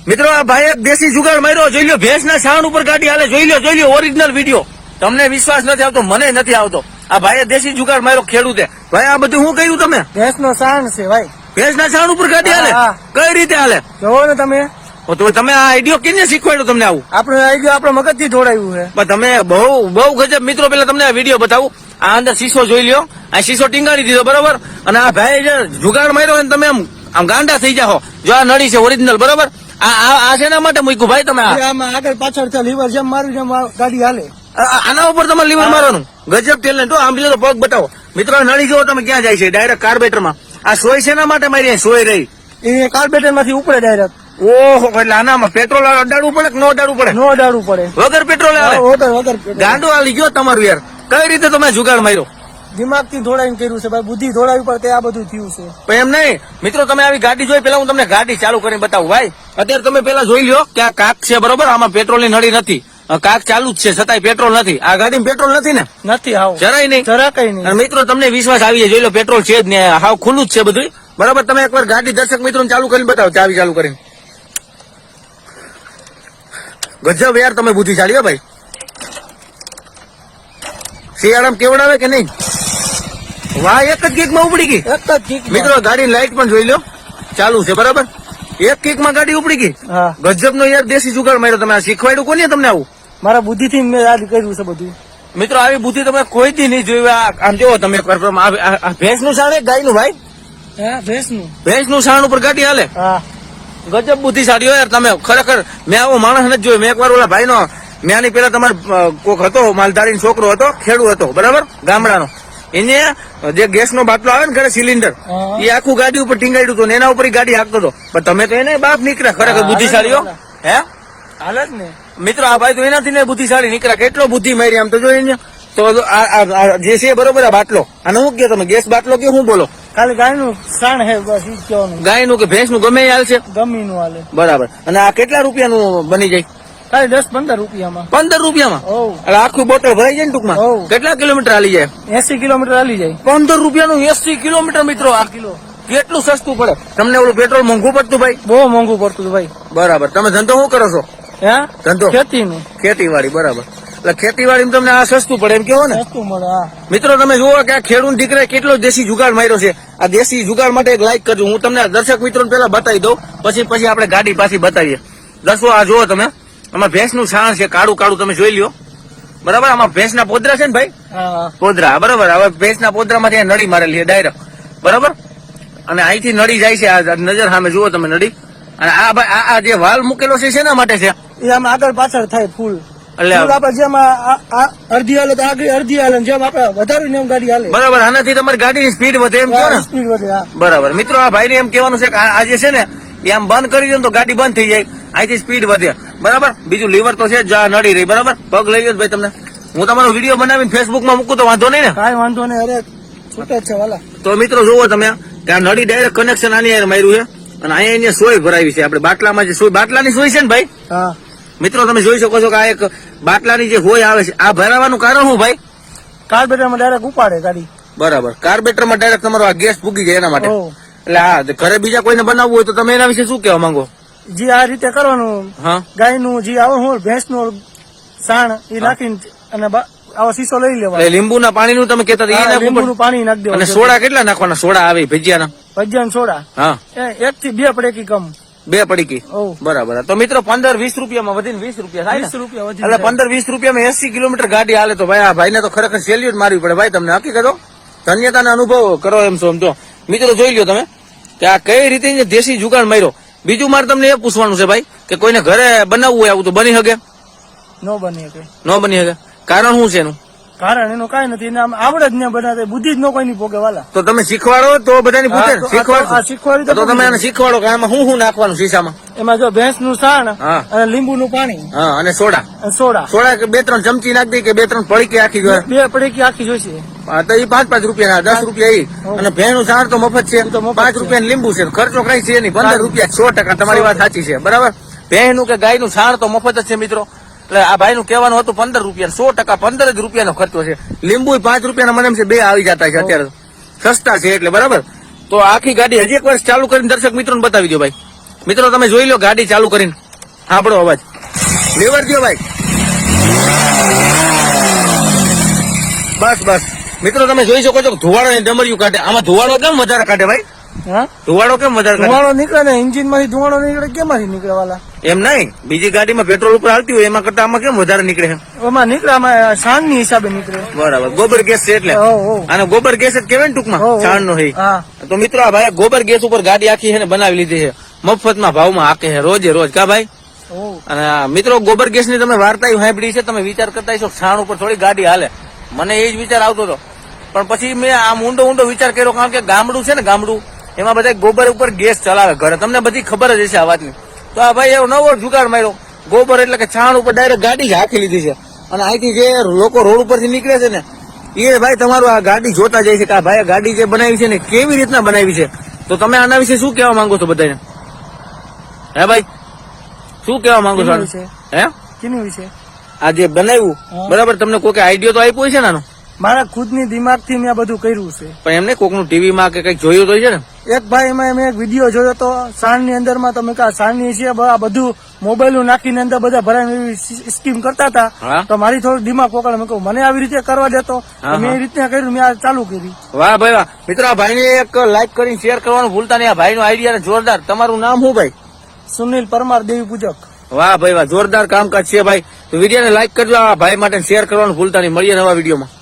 મિત્રો આ ભાઈ એક દેશી જુગાડ માર્યો, જોઈ લો ભેંસના શાણ ઉપર ગાડી હાલે, જોઈ લો ઓરિજિનલ વિડીયો. તમને વિશ્વાસ નથી આવતો, મને નથી આવતો. આ ભાઈએ દેશી જુગાડ માર્યો ખેડૂતે. ભાઈ આ બધું શું કહ્યું તમે? ભેંસનો શાણ છે ભાઈ. ભેંસના શાણ ઉપર ગાડી હાલે? કઈ રીતે હાલે જોવો ને તમે. તો તમે આ આઈડિયો કેને શીખવાડ્યો તમને આવું? આપણો આઈડિયો આપણા મગજ થી જોડાયું છે. પણ તમે બહુ ગજબ. મિત્રો પેલા તમને આ વિડીયો બતાવું. આ અંદર શીશો જોઈ લ્યો, આ શીશો ટીંગાડી દીધો બરોબર. અને આ ભાઈ જે જુગાડ માર્યો ને તમે આમ ગાંડા થઈ જાઓ. જો આ નળી છે ઓરિજિનલ બરોબર. આ શેના માટે મૂક્યું ભાઈ તમે? આમાં આગળ પાછળ છે લીવર, જેમ મારું જેમ ગાડી હાલે આના ઉપર તમારે લીવર મારવાનું. ગજબ ટેલેન્ટ. આમ પેલો પગ બતાવો. મિત્રો નળી જોવો તમે ક્યાં જાય છે, ડાયરેક્ટ કાર્બેટર માં. આ સોય શેના માટે મારી? સોય રહી એ કાર્બેટર માંથી ઉપડે ડાયરેક્ટ. ઓહો, એટલે આનામાં પેટ્રોલ અડાડવું પડે કે નો અડાડવું પડે? નો અડાડવું પડે. વગર પેટ્રોલ આવે? વગર ગાંડો હાલી ગયો તમારું યાર. કઈ રીતે તમે જુગાડ માર્યો? દિમાગ થી દોડાઈને કર્યું છે ભાઈ, બુદ્ધિ દોડાવી પડે આ બધું થયું છે. પણ એમ નહીં મિત્રો, તમે આવી ગાડી જોઈ. પેલા હું તમને ગાડી ચાલુ કરીને બતાવું ભાઈ. અત્યારે તમે પેલા જોઈ લ્યો કે આ કાક છે બરોબર. આમાં પેટ્રોલ ની નળી નથી, કાક ચાલુ જ છે છતાંય પેટ્રોલ નથી. આ ગાડીમાં પેટ્રોલ નથી ને? નથી, હાવ જરાય નહીં, જરા કઈ નહીં. મિત્રો તમને વિશ્વાસ આવી જાય, જોઈ લો પેટ્રોલ છે જ ને, હાવ ખુલ્લું જ છે બધું બરાબર. તમે એકવાર ગાડી દર્શક મિત્રો ચાલુ કરીને બતાવો, ચાવી ચાલુ કરીને. ગજબ યાર, તમે બુદ્ધિશાળી હો ભાઈ. શિયાળામાં કેવડાવે કે નહીં? વાહ, એક જ કિક માં ઉપડી ગઈ. એક જ કિક. મિત્રો ગાડી લાઈટ પણ જોઈ લો, ચાલુ છે બરાબર. એક કિક માં ગાડી ઉપડી ગઈ. ગજબ નો યાર દેશી જુગાડ માર્યો તમે. આ શીખવાડ્યું કોને તમને આવું? મારા બુદ્ધિ થી મેં યાદ કર્યું છે બધું. મિત્રો આવી બુદ્ધિ તમે કોઈ દી નહીં જોયું. આમ જોવો તમે ભેંસ નું શાણ, ગાય નું ભાઈ? ભેંસ નું શાણ ઉપર ગાડી હાલે. ગજબ બુદ્ધિશાળી યાર તમે ખરેખર. મેં આવો માણસ નથી જોયો. મેં એકવાર ઓલા ભાઈ નો, મેં આની પેલા તમારે કોક હતો માલધારી છોકરો હતો, ખેડૂત હતો બરાબર, ગામડાનો. એને જે ગેસ નો બાટલો આવે ને ઘરે સિલિન્ડર, એ આખું ગાડી ઉપર ટીંગાડ્યું હતું ને એના ઉપર ગાડી હાંકતો હતો. પણ તમે તો એને બાપ નીકળ્યા. ખરેખર બુદ્ધિશાળીઓ હે હાલ જ ને. મિત્રો આ ભાઈ તો એનાથી ને બુદ્ધિશાળી નીકળ્યા. કેટલો બુદ્ધિ મારી આમ તો જોઈ. તો જે છે બરોબર આ બાટલો, આને શું કે તમે? ગેસ બાટલો કે શું બોલો? ખાલી ગાય નું શાણ હે બસ ઈ કહેવાનું. ગાય નું કે ભેંસ નું ગમે હાલ છે, ગમી નું હાલે બરાબર. અને આ કેટલા રૂપિયાનું બની જાય? ખાલી 10-15 રૂપિયામાં. 15 રૂપિયામાં? એટલે આખું બોટલ ભરાઈ જાય ને ટૂંકમાં. કેટલા કિલોમીટર હાલી જાય? 80 કિલોમીટર હાલી જાય. 15 રૂપિયાનું 80 કિલોમીટર. મિત્રો આ કિલો કેટલું સસ્તું પડે. તમને ઓલું પેટ્રોલ મોંઘું પડતું ભાઈ? બહુ મોંઘું પડતું હતું ભાઈ. બરાબર. તમે ધંધો શું કરો છો? ધંધો ખેતી નું, ખેતીવાડી બરાબર. એટલે ખેતીવાડી તમને આ સસ્તું પડે એમ કેવો ને? સસ્તું મળે. મિત્રો તમે જુઓ કે આ ખેડૂત દીકરાએ કેટલો દેશી જુગાડ માર્યો છે. આ દેશી જુગાડ માટે એક લાઈક કરજો. હું તમને દર્શક મિત્રો પેલા બતાવી દઉં, પછી આપણે ગાડી પાછી બતાવીએ. દર્શકો આ જુઓ તમે, આમાં ભેંસ નું છાણ છે, કાળું કાળું તમે જોઈ લ્યો બરાબર. આમાં ભેંસ ના પોદરા છે ને ભાઈ, પોદરા બરાબર. હવે ભેંસ ના પોદરા માંથી નળી મારેલી છે ડાયરેક્ટ બરાબર. અને અહીંથી નળી જાય છે. આ નજર સામે જુઓ તમે નળી. અને આ ભાઈ આ જે વાલ મૂકેલો છે શેના માટે છે? એ આમ આગળ પાછળ થાય ફૂલ. એટલે આપડે જેમ અડધી હાલે તો આગળ અડધી હાલે, જેમ આપડે વધારે ને એમ ગાડી હાલે. બરાબર. આનાથી તમારી ગાડીની સ્પીડ વધે એમ કહો ને? સ્પીડ વધે બરાબર. મિત્રો આ ભાઈ ને એમ કેવાનું છે કે આ જે છે ને એ આમ બંધ કરી દે તો ગાડી બંધ થઈ જાય, અહીંથી સ્પીડ વધે બરાબર. બીજું લીવર તો છે જ નડી રહી બરાબર. પગ લઈ લો ભાઈ. તમને હું તમારો વિડીયો બનાવીને ફેસબુક માં મૂકું તો વાંધો નહીં ને? કઈ વાંધો નહીં. અરે છૂટે જ છે વાલા. તો મિત્રો જોવો તમે કે આ નડી ડાયરેક્ટ કનેક્શન આની માર્યું છે. અને અહીંયા સોય ભરાવી છે. આપણે બાટલામાં જે સોય, બાટલાની સોય છે ને ભાઈ? મિત્રો તમે જોઈ શકો છો કે આ એક બાટલાની જે હોય આવે છે. આ ભરાવાનું કારણ શું ભાઈ? કાર્બેટર માં ડાયરેક્ટ ઉપાડે ગાડી. બરાબર. કાર્બેટર માં ડાયરેક્ટ તમારો આ ગેસ પૂગી જાય એના માટે. એટલે હા, ઘરે બીજા કોઈને બનાવવું હોય તો તમે એના વિશે શું કહેવા માંગો? જે આ રીતે કરવાનું, ગાય નું જે આવે હું ભેંસ નું શાણ એ નાખીને અને આવો શીશો લઈ લેવાનો. લીંબુ ના પાણી નું તમે કેતા લીંબુ નું પાણી નાખી દેવાનું. અને સોડા કેટલા નાખવાના? સોડા આવે ભજીયાના? ભજીયા સોડા 1 થી 2 પડીકી કમ. 2 પડીકી બરાબર. તો મિત્રો 15-20 રૂપિયામાં વધીને 20 રૂપિયા થાય. 20 રૂપિયા એટલે 15-20 રૂપિયામાં 80 કિલોમીટર ગાડી હાલે. તો ભાઈ આ ભાઈ ને તો ખરેખર સેલ્યુટ મારવી પડે ભાઈ. તમને હકીકતો ધન્યતાનો અનુભવ કરો એમ છો. એમ તો મિત્રો જોઈ લ્યો તમે કે આ કઈ રીતે દેશી જુગાડ માર્યો. બીજું મારે તમને એ પૂછવાનું છે ભાઈ કે કોઈને ઘરે બનાવવું હોય આવું તો બની શકે? નો બની શકે. નો બની શકે. કારણ શું છે એનું? કારણ એનું કઈ નથી. આવડે જ ને બનાવે, બુદ્ધિ જ નો કોઈ ની ભોગે વાલા. તો તમે શીખવાડો તો બધાની પૂછે. શીખવાડી તો તમે એને શીખવાડો કે આમાં શું નાખવાનું શીશામાં? એમાં જો ભેંસ નું શાણ અને લીંબુ નું પાણી અને સોડા. સોડા કે 2-3 ચમચી નાખી દઈ કે 2-3 પડીકી આખી? 2 પડીકી આખી જોઈશે. તો એ 5-5 રૂપિયા, 10 રૂપિયા એ. અને ભેંસ નું શાણ તો મફત છે. 5 રૂપિયા લીંબુ છે. ખર્ચો કઈ છે નહીં. 15 રૂપિયા. 100% તમારી વાત સાચી છે બરાબર. ભેંસ નું કે ગાય નું શાણ તો મફત જ છે મિત્રો. એટલે આ ભાઈ નું કહેવાનું હતું 15 રૂપિયા. 100% 15 જ રૂપિયાનો ખર્ચો છે. લીંબુ 5 રૂપિયાના મને એમ છે 2 આવી જતા છે અત્યારે. સસ્તા છે એટલે બરાબર. તો આખી ગાડી હજી એક વર્ષ ચાલુ કરીને દર્શક મિત્રોને બતાવી દો ભાઈ. મિત્રો તમે જોઈ લો ગાડી ચાલુ કરીને, સાંભળો અવાજ, લેવર દો ભાઈ. બસ બસ મિત્રો તમે જોઈ શકો છો ધુવાડો ને ડમરિયું કાઢે. આમાં ધુવાડો કેમ વધારે કાઢે ભાઈ? હા, ધુવાડો કેમ વધારે કાઢે? ધુવાડો નીકળે ને એન્જિન માંથી ધુવાડો નીકળે, કેમાંથી નીકળે વાલા? એમ નહીં, બીજી ગાડીમાં પેટ્રોલ ઉપર હાલતી હોય એમાં કરતા આમાં કેમ વધારે નીકળે છે? એમાં નીકળે, આમાં સાંજ ની હિસાબે નીકળે. બરાબર, ગોબર ગેસ છે એટલે. અને ગોબર ગેસ જ કહેવાય ને ટૂંકમાં, છાણ નો. હા, તો મિત્રો આ ભાઈ ગોબર ગેસ ઉપર ગાડી આખી છે ને બનાવી લીધી છે, મફતમાં ભાવમાં હાકે છે રોજે રોજ. કા ભાઈ? અને મિત્રો ગોબર ગેસ ની તમે વાર્તા સાંભળી છે, તમે વિચાર કરતા હશો છાણ ઉપર થોડી ગાડી હાલે. મને એ જ વિચાર આવતો હતો, પણ પછી મેં આમ ઊંડો વિચાર કર્યો, કારણ કે ગામડું છે ને, ગામડું એમાં બધા ગોબર ઉપર ગેસ ચલાવે ઘરે, તમને બધી ખબર જ હશે આ વાતની. તો આ ભાઈ એવો નવો જુગાડ માર્યો, ગોબર એટલે કે છાણ ઉપર ડાયરેક્ટ ગાડી જ હાકી લીધી છે. અને અહીંથી જે લોકો રોડ ઉપરથી નીકળે છે ને એ ભાઈ તમારું આ ગાડી જોતા જાય છે કે આ ભાઈ ગાડી જે બનાવી છે ને કેવી રીતના બનાવી છે. તો તમે આના વિશે શું કહેવા માંગો છો બધાને? હે ભાઈ, શું કહેવા માંગો છો? હે, કેની વિશે? આ જે બનાવ્યું બરાબર, તમને કોઈ આઈડિયા તો આપ્યો છે ને આનો? મારા ખુદની દિમાગ થી મેં બધું કર્યું છે. પણ એમને કોકનું ટીવી માં કે કઈક જોયું તો છે ને? એક ભાઈ એમાં મેં એક વિડીયો જોયો તો, સાણ ની અંદર માં તમે કા સાણ ની છે આ બધું મોબાઈલ નાખીને અંદર બધા ભરાઈને એવી સ્કીમ કરતા હતા. તો મારી થોડું દિમાગ પકડે, મેં કહું મને આવી રીતે કરવા દેતો, મેં એ રીતે કર્યું, મેં આ ચાલુ કરી. વાહ ભાઈ વાહ. મિત્રો આ ભાઈને એક લાઈક કરીને શેર કરવાનું ભૂલતા નહીં. આ ભાઈ નો આઈડિયા જોરદાર. તમારું નામ શું ભાઈ? સુનિલ પરમાર, દેવી પૂજક. વાહ ભાઈ વાહ, જોરદાર કામકાજ છે ભાઈ. તો વિડીયોને લાઈક કરજો, આ ભાઈ માટે શેર કરવાનું ભૂલતા નહીં. મળીએ નવા વિડીયોમાં.